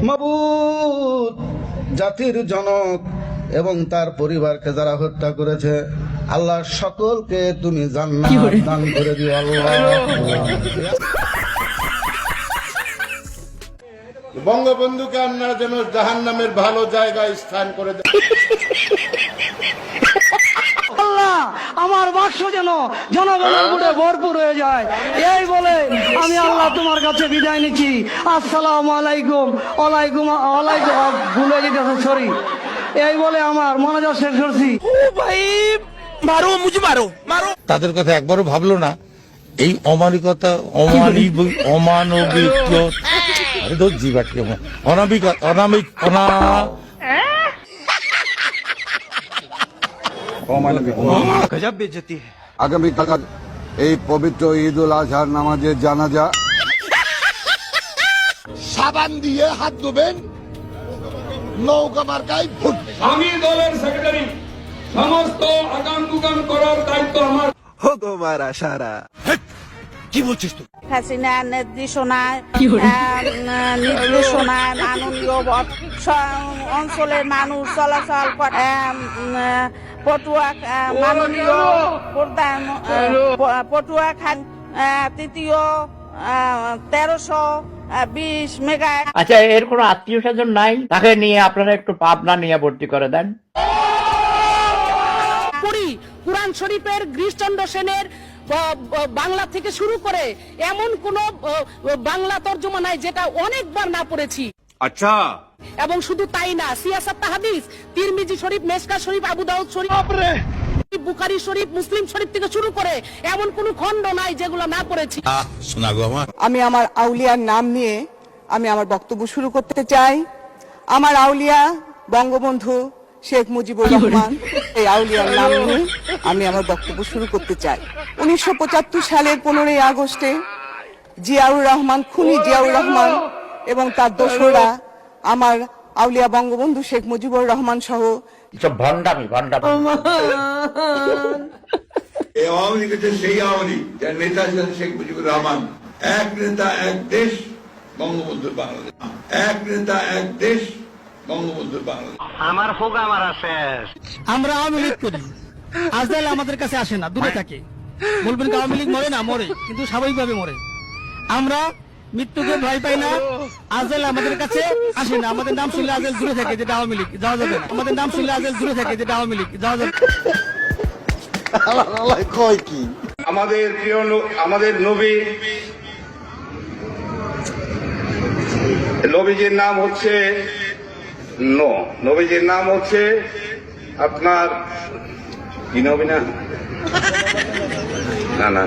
মাবুদ, জাতির জনক এবং তার পরিবারকে যারা হত্যা করেছে, আল্লাহ সকলকে তুমি জান্নাত দান করে দিও আল্লাহ। বঙ্গবন্ধুকে আপনারা যেন জাহান্নামের ভালো জায়গায় স্থান করে দেন। আল্লাহ, আমার বাক্স যেন জনগণের ভোটে ভরপুর হয়ে যায়, এই বলে আমি আল্লাহ তোমার কাছে বিদায় নিচ্ছি। আসসালামু আলাইকুম। ওয়ালাইকুম ওয়ালাইকুম, ভুলে যেতেছে, সরি। এই বলে আমার মনোযোগ শেষ করছি। তাদের কথা একবারও ভাবলো না এই অমানবিকতা, অমানবিক অনামিক অনামিক আগামীকাল এই পবিত্র ঈদ উল আজহার নামাজের জানাজা। সাবান দিয়ে হাত ধোবেন, নৌকা মার্কায় ভোট। আমি দলের সেক্রেটারি, সমস্ত আগাম দুগাম করার দায়িত্ব আমার। কি বলছিস তুই? হাসিনা নির্দেশনায় মাননীয় অঞ্চলের মানুষ চলাচল করে। পটুয়া মাননীয় প্রধান পটুয়া খান তৃতীয় 1320 মেগা। আচ্ছা, এর কোনো আত্মীয় স্বজন নাই? তাকে নিয়ে আপনারা একটু পাবনা নিয়ে ভর্তি করে দেন। কুরআন শরীফের গিরিশচন্দ্র সেনের বাংলা থেকে শুরু করে এমন কোন বাংলা তর্জমা নাই যেটা অনেকবার না পড়েছি। আচ্ছা, এবং শুধু তাই না, সিয়াসাত হাদিস, তিরমিজি শরীফ, মেশকা শরীফ, আবু দাউদ শরীফ, বুখারী শরীফ, মুসলিম শরীফ থেকে শুরু করে এমন কোন খণ্ড নাই যেগুলো না পড়েছি। আমি আমার আউলিয়ার নাম নিয়ে আমি আমার বক্তব্য শুরু করতে চাই। আমার আউলিয়া বঙ্গবন্ধু শেখ মুজিবুর রহমান, এই আউলিয়ার নাম নিয়ে আমি আমার বক্তব্য শুরু করতে চাই। 1975 সালের 15ই আগস্টে জিয়াউর রহমান, খুনি জিয়াউর রহমান এবং তার দোসররা আমার আউলিয়া বঙ্গবন্ধু শেখ মুজিবুর রহমান সহ ভণ্ডামি এই আওয়ামী লীগ হচ্ছে সেই আওয়ামী লীগ যার নেতা ছিলেন শেখ মুজিবুর রহমান। এক নেতা এক দেশ, বঙ্গবন্ধুর বাংলাদেশ। এক নেতা এক দেশ, বঙ্গবন্ধুর বাংলাদেশ। আমার হোক আমার শেষ। আমরা আওয়ামী লীগ করি, আজকাল আমাদের কাছে আসে না, দূরে থাকে। বলবেন আওয়ামী লীগ মরে না, মরে, কিন্তু স্বাভাবিকভাবে মরে। আমরা মৃত্যুকে ভয় পাই না, আজকাল আমাদের কাছে আসে না। আমাদের নাম শুনলে আজকাল দূরে থাকে, যেটা আওয়ামী লীগ, যাওয়া যাবে না। আমাদের নাম শুনলে আজকাল দূরে থাকে, যেটা আওয়ামী লীগ, যাওয়া যাবে। আমাদের প্রিয় আমাদের নবীজির নাম হচ্ছে নবীজির নাম হচ্ছে আপনার কি নবী না না না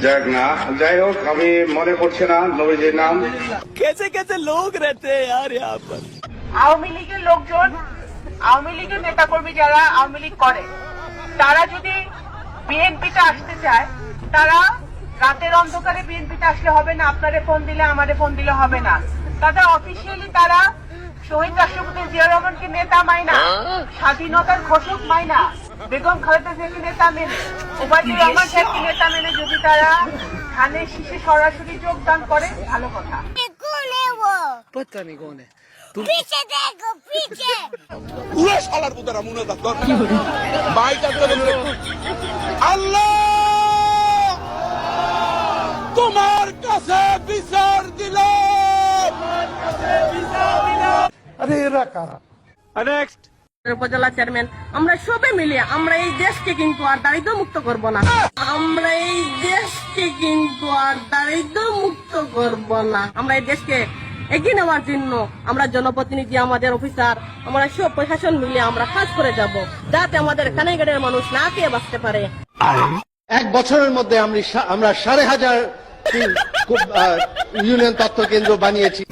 যাক না, যাই হোক, আমি মনে করছি না নবীজির নাম। कैसे लोग रहते हैं यार यहाँ पर। আওয়ামী লীগের লোকজন, আওয়ামী লীগের নেতাকর্মী যারা আওয়ামী লীগ করে, তারা যদি বিএনপিতে আসতে চায়, তারা রাতের অন্ধকারে বিএনপিতে আসলে হবে না। আপনারে ফোন দিলে, আমারে ফোন দিলে হবে না। তাদের অফিসিয়ালি তারা শহীদ রাষ্ট্রপতি জিয়া রহমানকে নেতা মাইনা, স্বাধীনতার ঘোষক মাইনা, বেগম খালেদা জিয়াকে নেতা মেনে, ওবায়দুর রহমান সাহেবকে নেতা মেনে যদি তারা ধানের শীষে সরাসরি যোগদান করে, ভালো কথা। আল্লাহ তোমার কাছে বিচার দিল। আরে এরা কারা? উপজেলা চেয়ারম্যান, আমরা সবে মিলে আমরা এই দেশকে কিন্তু আর দারিদ্র মুক্ত করব না। আমরা এই দেশকে কিন্তু আর দারিদ্র মুক্ত করব না। আমরা এই দেশকে এগিয়ে নেওয়ার জন্য আমরা জনপ্রতিনিধি, আমাদের অফিসার, আমরা সব প্রশাসন মিলে আমরা কাজ করে যাব, যাতে আমাদের কানাইঘাটের মানুষ না খেয়ে বাঁচতে পারে। এক বছরের মধ্যে আমরা 5,500 ইউনিয়ন তথ্য কেন্দ্র বানিয়েছি।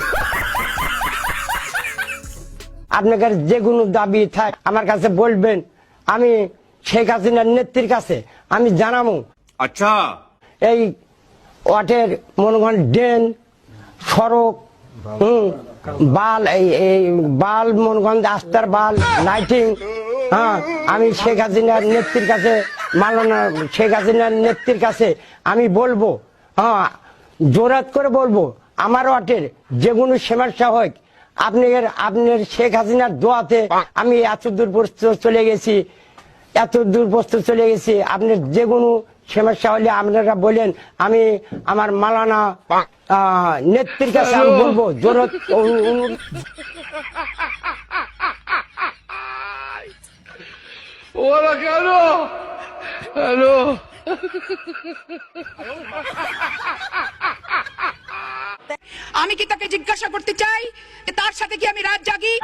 আপনাদের যে কোনো দাবি থাক আমার কাছে বলবেন, আমি শেখ হাসিনার নেত্রীর কাছে আমি জানাবো। আচ্ছা, এই ওয়াটের মনে করেন ড্রেন, সড়ক, বাল, এই বাল মনে করেন রাস্তার বাল, লাইটিং, হ্যাঁ, আমি শেখ হাসিনার নেত্রীর কাছে, মাননীয় শেখ হাসিনার নেত্রীর কাছে আমি বলবো, হ্যাঁ, জোরাত করে বলবো, আমার ওয়াটের যে কোনো সমস্যা হোক, আপনার শেখ হাসিনার দোয়াতে আমি এত দূর চলে গেছি, আপনার যে কোনো সমস্যা হলে আপনারা বলেন, আমি আমার মালানা নেত্রীর কাছে আমি বলবো জোরত ওরা কেন হ্যালো আমি কি তাকে জিজ্ঞাসা করতে চাই যে তার সাথে কি আমি রাত জাগি?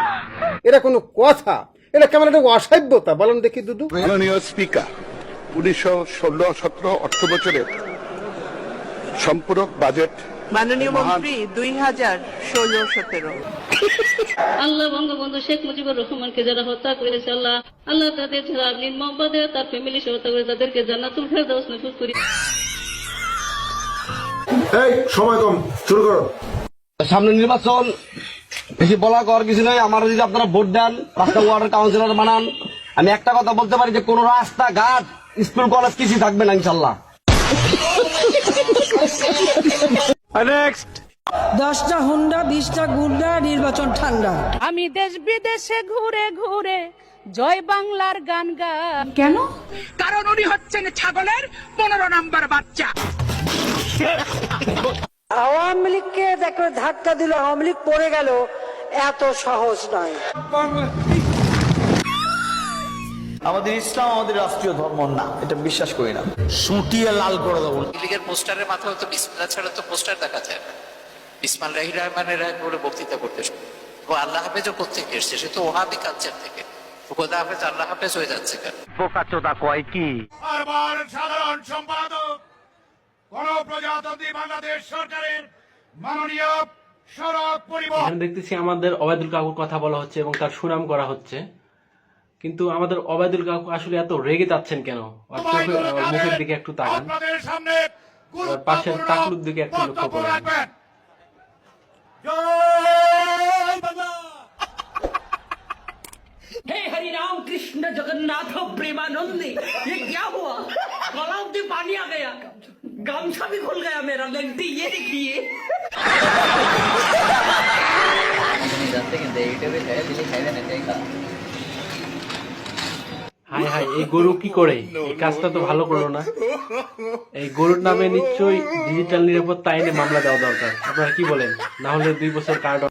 এটা কোনো কথা? এটা কেমন একটা অসভ্যতা বলেন দেখি দুদু। মাননীয় স্পিকার, 2016-17 অর্থ বছরের সম্পূরক বাজেট মাননীয় মন্ত্রী 2016-17 আল্লাহ বঙ্গবন্ধু শেখ মুজিবুর রহমানকে যারা হত্যা করেছে, আল্লাহ আল্লাহ তাদের যারা নির্মমভাবে তার ফ্যামিলি সহ হত্যা করে তাদেরকে জান্নাতুল ফেরদাউস নসিব করি। এই সময় কম, শুরু করো। সামনে নির্বাচন, বেশি বলা কর কিছু নয়। আমার যদি আপনারা ভোট দেন, 5টা ওয়ার্ডের কাউন্সিলর বানান, আমি একটা কথা বলতে পারি যে কোন রাস্তা ঘাট স্কুল কলেজ কিছুই থাকবে না ইনশাল্লাহ। 10টা হুন্ডা 20টা গুন্ডা, নির্বাচন ঠান্ডা। আমি দেশ বিদেশে ঘুরে ঘুরে জয় বাংলার গান গান। কেন? কারণ উনি হচ্ছেন ছাগলের 15 নম্বর বাচ্চা। আওয়ামী লীগকে দেখো ধাক্কা দিল, আওয়ামী লীগ পড়ে গেল, এত সহজ নয়। আমাদের ইসলাম আমাদের রাষ্ট্রীয় ধর্ম না, এটা বিশ্বাস করি না। সুটিয়ে লাল করে দেবো। লীগের পোস্টারের মাথায় তো বিসমিল্লাহ ছাড়া তো পোস্টার দেখা যায় না। বিসমিল্লাহির রহমানির রহিম বলে বক্তৃতা করতে শুরু। ও আল্লাহ হাফেজও কোত্থেকে এসছে? সে তো ওহাবি কালচার থেকে। খোদা হাফেজ আল্লাহ হাফেজ হয়ে যাচ্ছে কেন? বোকাচোদা কয় কি? বারবার সাধারণ সম্পাদক গণপ্রজাতন্ত্রী বাংলাদেশ সরকারের মাননীয় সড়ক পরিবহন। এখানে দেখতেছি আমাদের ওবায়দুল কাকুর কথা বলা হচ্ছে এবং তার সুনাম করা হচ্ছে, কিন্তু আমাদের ওবায়দুল কাকু আসলে এত রেগে যাচ্ছেন কেন? মুখের দিকে একটু তাকান, পাশের টাকলুর দিকে একটু লক্ষ্য করেন। हे हरि राम कृष्ण जगन्नाथ प्रेमानंदी, ये क्या हुआ? गला में पानी आ गया, गमछा भी खुल गया मेरा। लेंटी ये देखिए। হাই হাই, এই গরু কি করে? এই কাজটা তো ভালো করলো না। এই গরুর নামে নিশ্চয়ই ডিজিটাল নিরাপত্তা আইনে মামলা দেওয়া দরকার। আপনারা কি বলেন? না হলে 2 বছর কারাদণ্ড।